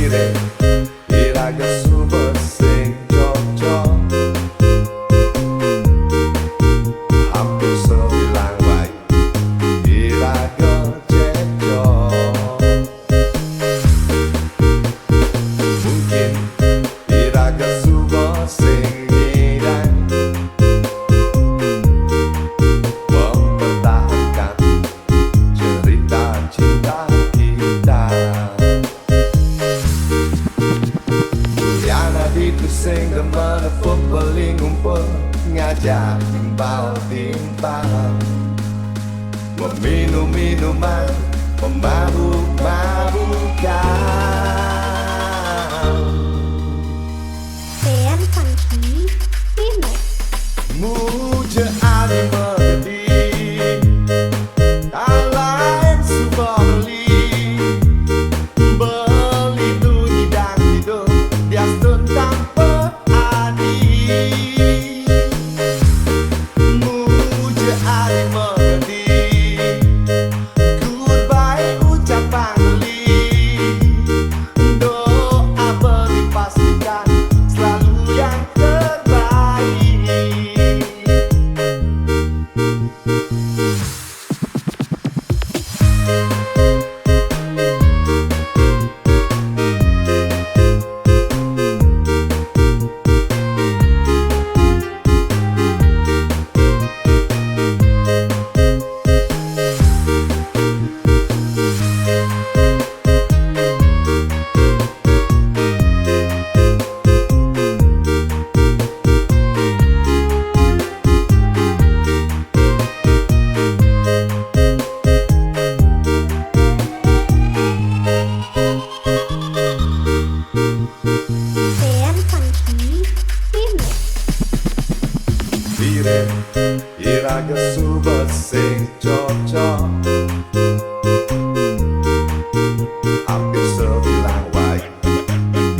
Pire iraga super sing cocok, hampir sebilang baik iraga cecok. Mungkin iraga super sing ngidang mempertahankan cerita cinta kita. Itu sing demen paling ngumpul ngajak timbal-timbal, meminum minuman memabuk-mabukan. Band Funky Remix. Muja ari menjadi tak lain sebuah beli bunyi dan hidup dia tentang berani. Muja ari menjadi goodbye ucapan beli, doa beri pastikan selalu yang terbaik. Band Funky Remix. Pire iraga super sing cocok, hampir sebilang baik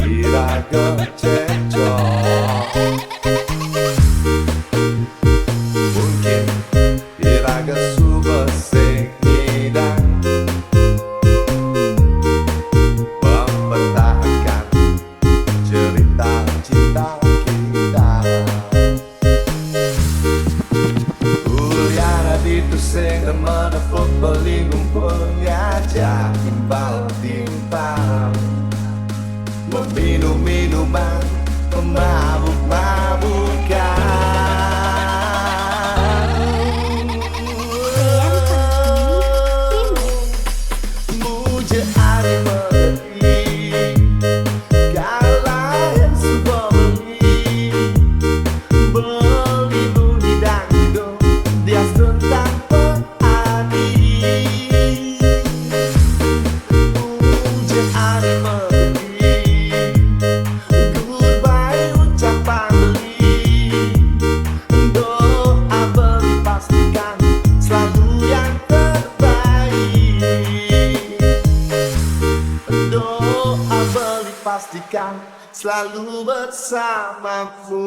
iraga cecok. Mungkin iraga super sing ngidang mempertahankan cerita cinta kita. Uliana itu sing demen paling ngumpul ngajak timbal-timbal, meminum minuman memabuk-mabukan. Band Funky Remix. Muja ari mengerti kalahin sebuah beli bunyi dan hidup dia tentang berani. Muja ari mengerti goodbye ucapan beli, doa beri pastikan selalu yang terbaik. Doa beri pastikan selalu bersamamu.